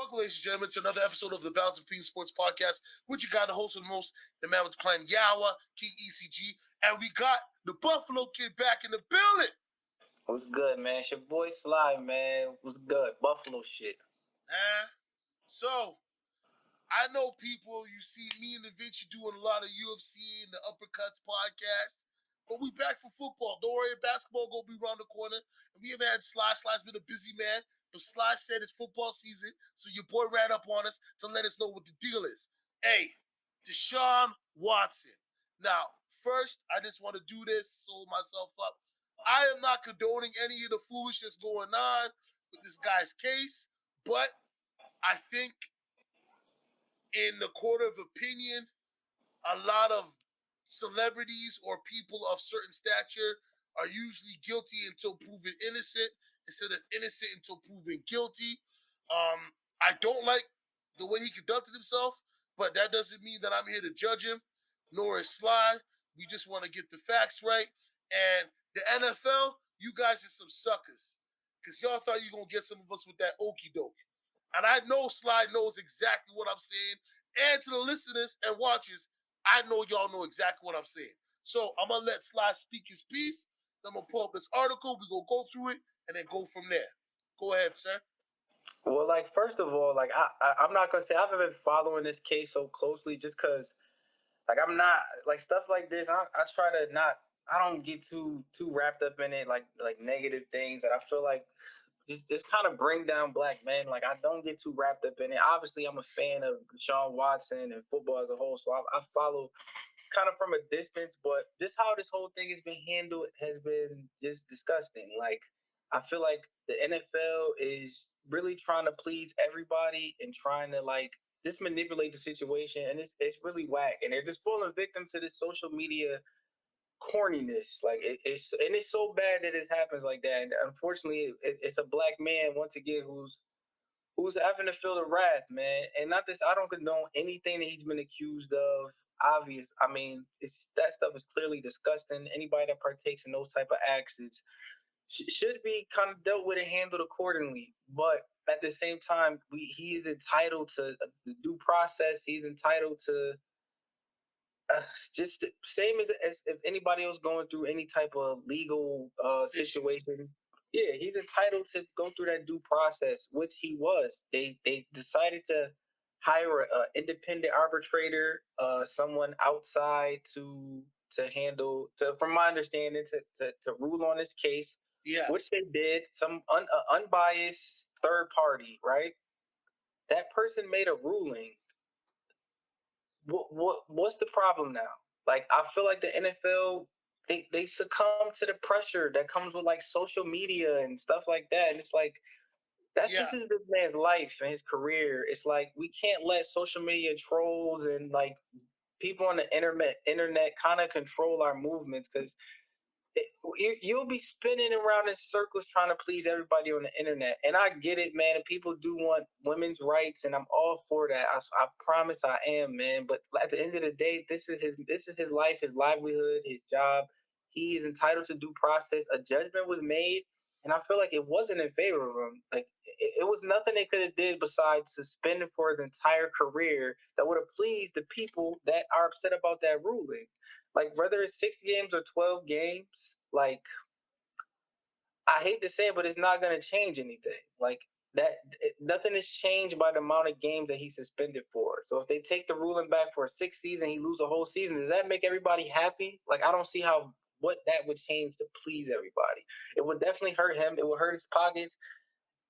Welcome, ladies and gentlemen, to another episode of the Balance of Peace Sports Podcast, with you guy, the host of the most, the man with the plan, Yawa, King ECG, and we got the Buffalo Kid back in the building. What's good, man? It's your boy Sly, man. What's good? Buffalo shit. So, I know people, you see me and the Vinci doing a lot of UFC and the Uppercuts podcast, but we back for football. Don't worry, basketball gonna be around the corner. And we haven't had Sly. Sly's been a busy man, but Sly said it's football season, so your boy ran up on us to let us know what the deal is. Hey, Deshaun Watson. Now, first, I just want to do this, hold myself up. I am not condoning any of the foolishness going on with this guy's case, but I think in the court of opinion, a lot of celebrities or people of certain stature are usually guilty until proven innocent instead of innocent until proven guilty. I don't like the way he conducted himself, but that doesn't mean that I'm here to judge him, nor is Sly. We just want to get the facts right. And the NFL, you guys are some suckers because y'all thought you were going to get some of us with that okie doke. And I know Sly knows exactly what I'm saying. And to the listeners and watchers, I know y'all know exactly what I'm saying. So I'm going to let Sly speak his piece. Then I'm going to pull up this article. We're going to go through it and then go from there. Go ahead, sir. Well, first of all, I'm not gonna say I haven't been following this case so closely just because, I'm not stuff like this. I try to not. I don't get too wrapped up in it, like negative things that I feel like just kind of bring down black men. Like, I don't get too wrapped up in it. Obviously, I'm a fan of Deshaun Watson and football as a whole, so I follow kind of from a distance, but just how this whole thing has been handled has been just disgusting. Like, I feel like the NFL is really trying to please everybody and trying to just manipulate the situation, and it's really whack. And they're just falling victim to this social media corniness. Like, it's so bad that it happens like that. And unfortunately, it's a black man once again who's having to feel the wrath, man. And not this, I don't condone anything that he's been accused of. Obvious. I mean, that stuff is clearly disgusting. Anybody that partakes in those type of acts should be kind of dealt with and handled accordingly. But at the same time, he is entitled to the due process. He's entitled to just the same as if anybody else going through any type of legal situation. Yeah, he's entitled to go through that due process, which he was. They decided to hire an independent arbitrator, someone outside to handle, from my understanding, to rule on this case. Yeah. Which they did. Some unbiased third party, right? That person made a ruling. What's the problem now? Like, I feel like the NFL, they succumb to the pressure that comes with social media and stuff like that. And it's like, this is this man's life and his career. It's like, we can't let social media trolls and people on the internet kind of control our movements, because you'll be spinning around in circles trying to please everybody on the internet. And I get it, man. And people do want women's rights, and I'm all for that. I promise I am, man. But at the end of the day, this is his life, his livelihood, his job. He is entitled to due process. A judgment was made, and I feel like it wasn't in favor of him. Like, it was nothing they could have did besides suspend him for his entire career that would have pleased the people that are upset about that ruling. Like, whether it's 6 games or 12 games, I hate to say it, but it's not going to change anything. Nothing is changed by the amount of games that he's suspended for. So if they take the ruling back for a 6th season, he lose a whole season, does that make everybody happy? I don't see what that would change to please everybody. It would definitely hurt him. It would hurt his pockets.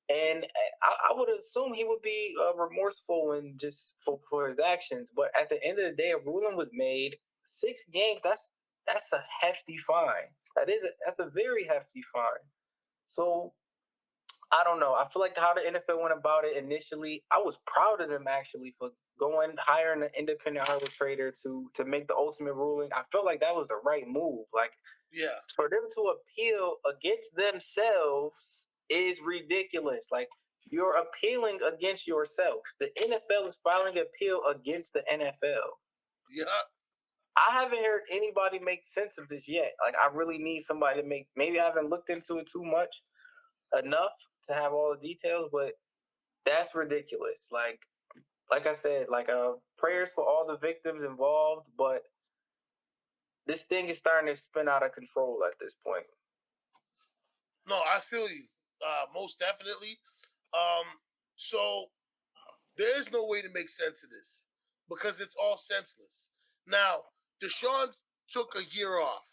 And I would assume he would be remorseful and just for his actions. But at the end of the day, a ruling was made. 6 games, that's a hefty fine. That's a very hefty fine. So I don't know. I feel like how the NFL went about it initially, I was proud of them actually for hiring an independent arbitrator to make the ultimate ruling. I felt like that was the right move. For them to appeal against themselves is ridiculous. You're appealing against yourself. The NFL is filing an appeal against the NFL. Yeah. I haven't heard anybody make sense of this yet. I really need somebody to maybe I haven't looked into it enough to have all the details, but That's ridiculous. Like I said, prayers for all the victims involved, but this thing is starting to spin out of control at this point. No, I feel you. Most definitely. So there is no way to make sense of this because it's all senseless. Now, Deshaun took a year off.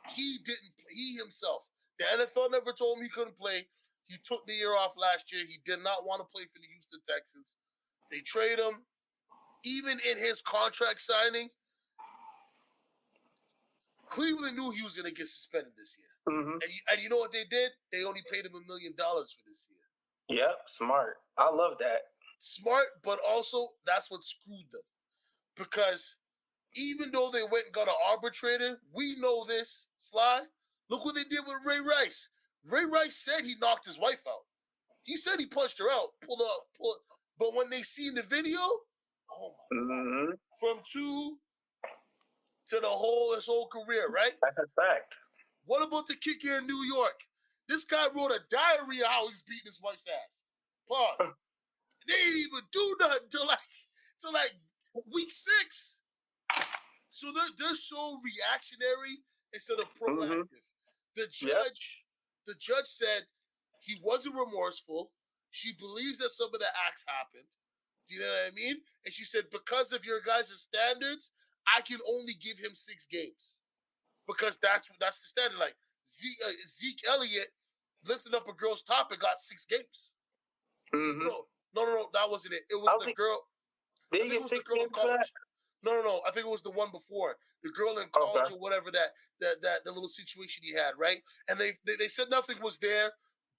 He didn't. He himself. The NFL never told him he couldn't play. He took the year off last year. He did not want to play for the Houston Texans. They trade him. Even in his contract signing, Cleveland knew he was going to get suspended this year. Mm-hmm. And you know what they did? They only paid him $1 million for this year. Yep, smart. I love that. Smart, but also that's what screwed them. Because even though they went and got an arbitrator, we know this, Sly. Look what they did with Ray Rice. Ray Rice said he knocked his wife out. He said he punched her out, pulled up. But when they seen the video, oh my mm-hmm. God. From two to his whole career, right? That's a fact. What about the kicker in New York? This guy wrote a diary of how he's beating his wife's ass. Pause. They didn't even do nothing till like week 6. So they're so reactionary instead of proactive. Mm-hmm. The judge said he wasn't remorseful. She believes that some of the acts happened. Do you know what I mean? And she said, because of your guys' standards, I can only give him 6 games. Because that's the standard. Like Zeke Elliott lifted up a girl's top and got 6 games. Mm-hmm. No, that wasn't it. It was the girl. Did he get 6 games for that? No. I think it was the one before. The girl in college or whatever that the little situation he had, right? And they said nothing was there.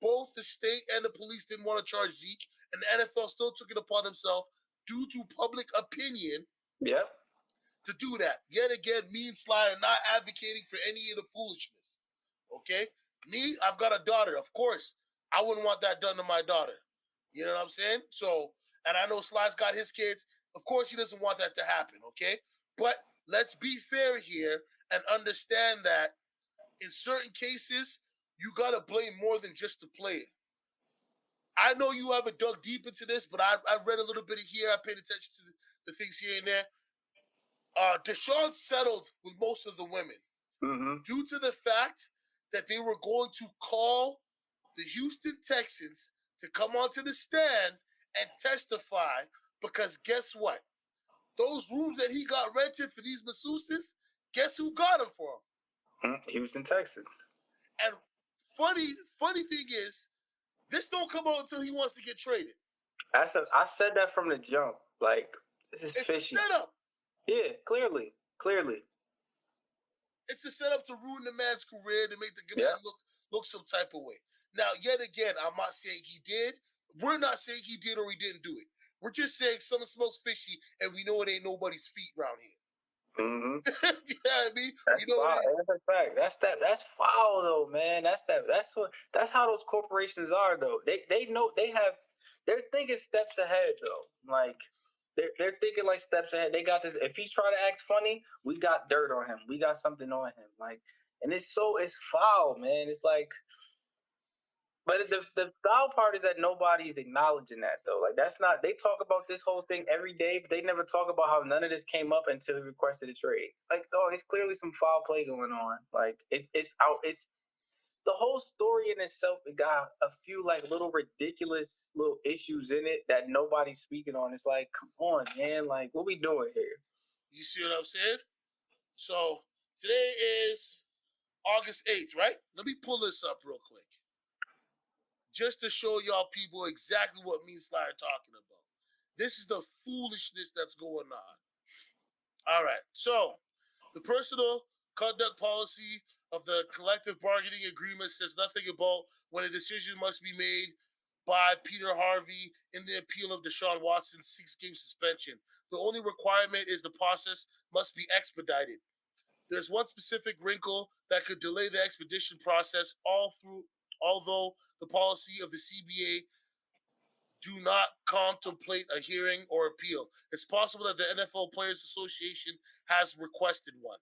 Both the state and the police didn't want to charge Zeke, and the NFL still took it upon himself due to public opinion. Yep. To do that. Yet again, me and Sly are not advocating for any of the foolishness. Okay? Me, I've got a daughter. Of course, I wouldn't want that done to my daughter. You know what I'm saying? So, and I know Sly's got his kids. Of course, he doesn't want that to happen, okay? But let's be fair here and understand that in certain cases, you got to blame more than just the player. I know you haven't dug deep into this, but I read a little bit of here. I paid attention to the things here and there. Deshaun settled with most of the women due to the fact that they were going to call the Houston Texans to come onto the stand and testify because guess what? Those rooms that he got rented for these masseuses, guess who got them for him? Houston Texans. And funny thing is, this don't come out until he wants to get traded. I said that from the jump. Like, this is fishy. It's a setup. Yeah, clearly. It's a setup to ruin the man's career, to make the man look some type of way. Now, yet again, I'm not saying he did. We're not saying he did or he didn't do it. We're just saying something smells fishy, and we know it ain't nobody's feet around here. Mm-hmm. You know what I mean? That's a fact. That's foul though, man. That's how those corporations are though. They know they're thinking steps ahead though. Like they're thinking like steps ahead. They got this. If he try to act funny, we got dirt on him. We got something on him. Like, and it's foul, man. It's like, but the foul part is that nobody's acknowledging that though. Like, that's not. They talk about this whole thing every day, but they never talk about how none of this came up until he requested a trade. Like, oh, it's clearly some foul play going on. Like, it's the whole story in itself. It got a few like little ridiculous little issues in it that nobody's speaking on. It's like, come on, man. Like, what we doing here? You see what I'm saying? So today is August 8th, right? Let me pull this up real quick. Just to show y'all people exactly what me and Sly are talking about. This is the foolishness that's going on. All right. So the personal conduct policy of the collective bargaining agreement says nothing about when a decision must be made by Peter Harvey in the appeal of Deshaun Watson's 6-game suspension. The only requirement is the process must be expedited. There's one specific wrinkle that could delay the expedition process although the policy of the CBA do not contemplate a hearing or appeal. It's possible that the NFL Players Association has requested one.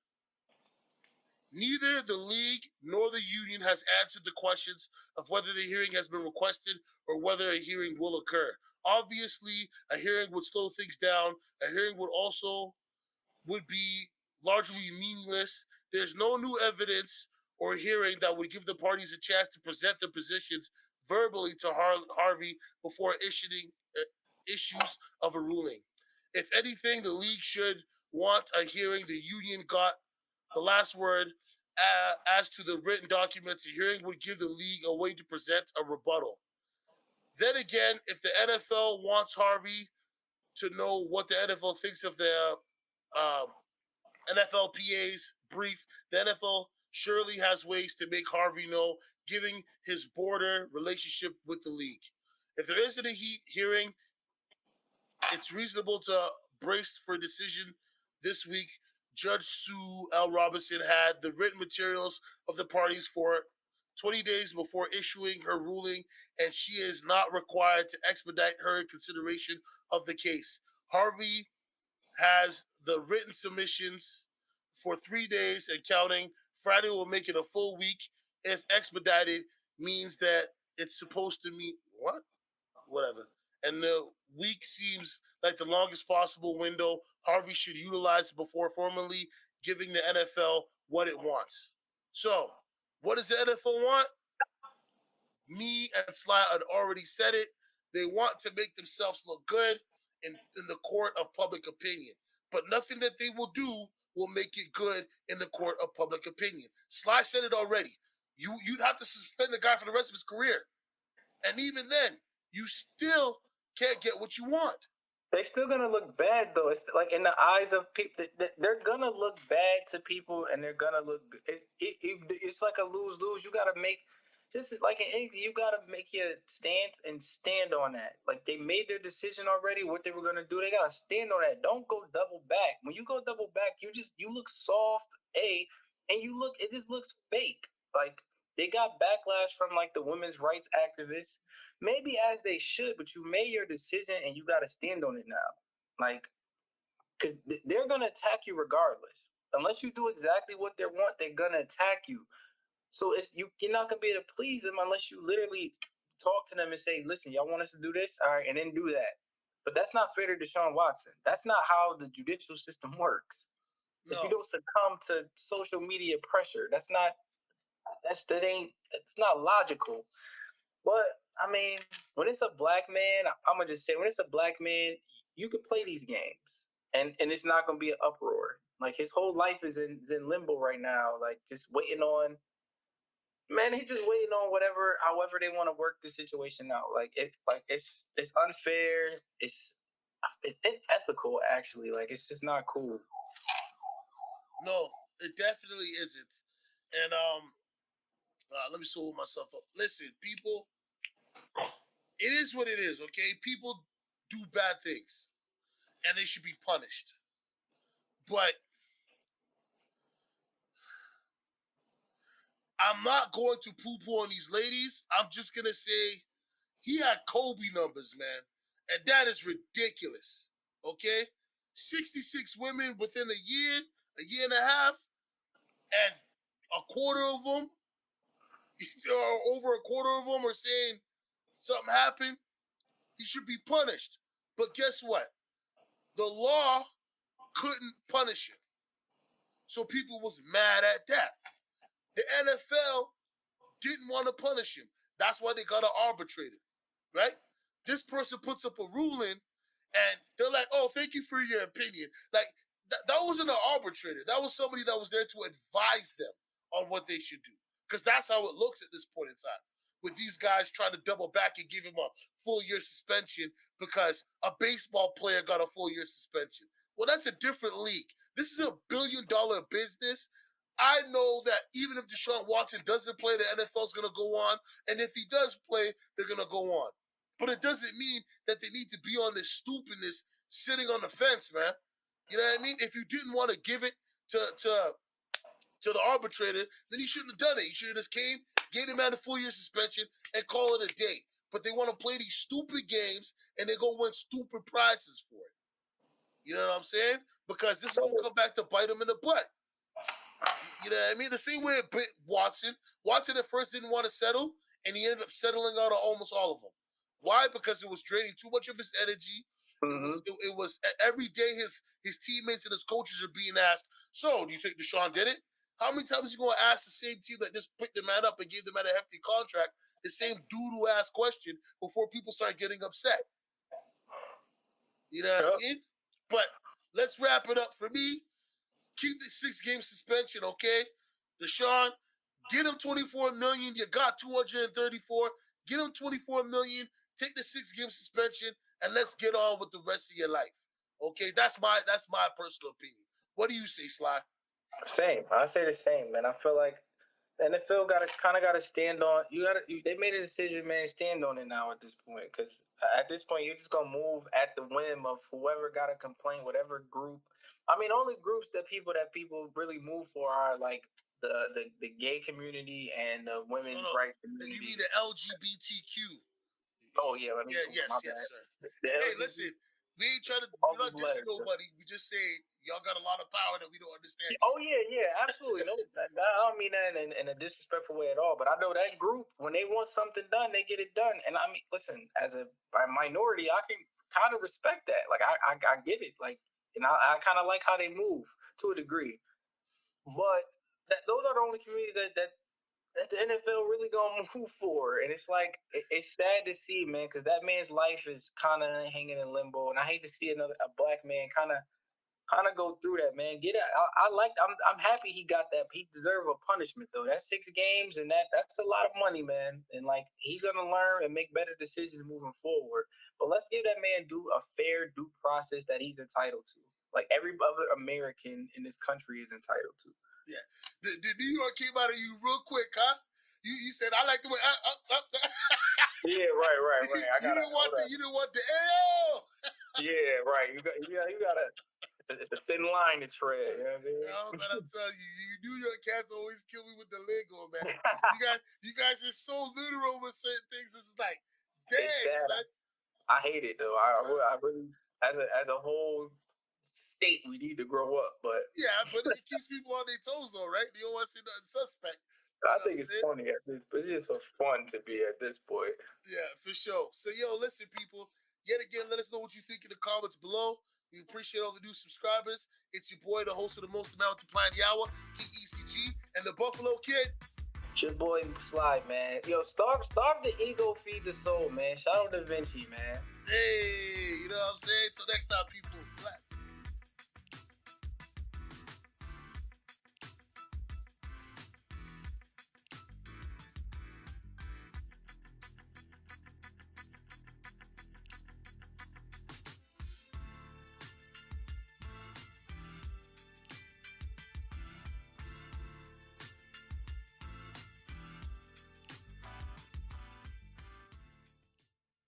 Neither the league nor the union has answered the questions of whether the hearing has been requested or whether a hearing will occur. Obviously, a hearing would slow things down. A hearing would be largely meaningless. There's no new evidence or hearing that would give the parties a chance to present their positions verbally to Harvey before issuing issues of a ruling. If anything, the league should want a hearing. The union got the last word. As to the written documents, a hearing would give the league a way to present a rebuttal. Then again, if the NFL wants Harvey to know what the NFL thinks of the NFLPA's brief, the NFL surely has ways to make Harvey know, giving his border relationship with the league. If there isn't a hearing, it's reasonable to brace for a decision this week. Judge Sue L. Robinson had the written materials of the parties for 20 days before issuing her ruling, and she is not required to expedite her consideration of the case. Harvey has the written submissions for 3 days and counting. Friday will make it a full week. If expedited means that it's supposed to mean what? Whatever. And the week seems like the longest possible window Harvey should utilize before formally giving the NFL what it wants. So, what does the NFL want? Me and Sly had already said it. They want to make themselves look good in the court of public opinion. But nothing that they will do will make it good in the court of public opinion. Sly said it already. You'd have to suspend the guy for the rest of his career. And even then, you still can't get what you want. They're still gonna look bad though. It's like in the eyes of people, they're gonna look bad to people, and they're gonna look. It's like a lose lose. You gotta make just like in anything. You gotta make your stance and stand on that. Like they made their decision already. What they were gonna do, they gotta stand on that. Don't go double back. When you go double back, you look soft, and it just looks fake. Like they got backlash from like the women's rights activists, maybe as they should, but you made your decision and you got to stand on it now. Like, because they're going to attack you regardless. Unless you do exactly what they want, they're going to attack you. So you're not going to be able to please them unless you literally talk to them and say, listen, y'all want us to do this? All right, and then do that. But that's not fair to Deshaun Watson. That's not how the judicial system works. If you No, don't succumb to social media pressure, it's not logical. But I mean, when it's a black man, I'm gonna just say when it's a black man, you can play these games, and it's not gonna be an uproar. Like his whole life is in limbo right now, like just waiting on. Man, he's just waiting on however they want to work the situation out. It's unfair. It's unethical actually. Like it's just not cool. no, it definitely isn't. And let me slow myself up. Listen, people, it is what it is. Okay, people do bad things, and they should be punished. But I'm not going to poo-poo on these ladies. I'm just gonna say he had Kobe numbers, man, and that is ridiculous. Okay, 66 women within a year and a half, and a quarter of them, or over a quarter of them, are saying something happened. He should be punished. But guess what? The law couldn't punish him, so people was mad at that. The NFL didn't want to punish him. That's why they got an arbitrator, right? This person puts up a ruling, and they're like, "Oh, thank you for your opinion." Like that wasn't an arbitrator. That was somebody that was there to advise them on what they should do, because that's how it looks at this point in time. With these guys trying to double back and give him a full year suspension because a baseball player got a full year suspension. Well, that's a different league. This is $1 billion business. I know that even if Deshaun Watson doesn't play, the NFL is going to go on. And if he does play, they're going to go on. But it doesn't mean that they need to be on this stupidness sitting on the fence, man. You know what I mean? If you didn't want to give it to the arbitrator, then he shouldn't have done it. He should have just came, gave him out a full year suspension, and call it a day. But they want to play these stupid games, and they're going to win stupid prizes for it. You know what I'm saying? Because this is going to come back to bite them in the butt. You know what I mean? The same way with Watson. Watson at first didn't want to settle, and he ended up settling out of almost all of them. Why? Because it was draining too much of his energy. Mm-hmm. It was every day his teammates and his coaches are being asked, so do you think Deshaun did it? How many times are you going to ask the same team that just picked the man up and gave the man a hefty contract the same doodle ass question before people start getting upset? You know what I Yep. mean? But let's wrap it up. For me, keep the 6-game suspension, okay? Deshaun, get him 24 million. You got 234. Get him 24 million. Take the 6-game suspension, and let's get on with the rest of your life. Okay, that's my personal opinion. What do you say, Sly? Same. I say the same, man. I feel like the NFL gotta stand on. They made a decision, man. Stand on it now at this point, because at this point you're just gonna move at the whim of whoever got a complaint, whatever group. I mean, only groups that people really move for are like the gay community and the No, women's no. rights You mean community. the LGBTQ? Oh yeah, let me. Yeah, My yes, yes, bad. sir. The And hey, LGBT. listen, we're All not these dissing letters. nobody. We just say y'all got a lot of power that we don't understand Oh yeah, absolutely. No, I don't mean that in a disrespectful way at all. But I know that group, when they want something done, they get it done. And I mean, listen, as a minority, I can kind of respect that. Like I get it. Like, and I kind of like how they move to a degree. But those are the only communities that the NFL really gonna move for. And it's like it's sad to see, man, because that man's life is kind of hanging in limbo. And I hate to see a black man kind of go through that, man. I'm happy he got that. He deserved a punishment though. That's 6 games, and that's a lot of money, man. And like he's gonna learn and make better decisions moving forward. But let's give that man a fair due process that he's entitled to, like every other American in this country is entitled to. Yeah, the New York came out of you real quick, huh? You said I like the way. Yeah, right. I gotta hold up. You didn't want the L. Yeah, right. You gotta. It's a thin line to tread. You know what I mean? Oh man, I'm telling you, you New York cats always kill me with the lingo, man. You guys are so literal with certain things. It's like, dang, It's sad. son. I hate it though. I really, as a whole state, we need to grow up. But Yeah, but it keeps people on their toes, though, right? They don't want to see nothing suspect. You I know what think I'm it's saying? funny at this. It's just for fun to be at this point. Yeah, for sure. So, yo, listen, people. Yet again, let us know what you think in the comments below. We appreciate all the new subscribers. It's your boy, the host of the Most Amount to Plan Yawa, King ECG, and the Buffalo Kid. It's your boy Slide, man. Yo, starve the ego, feed the soul, man. Shout out to Vinci, man. Hey, you know what I'm saying? Till next time, people.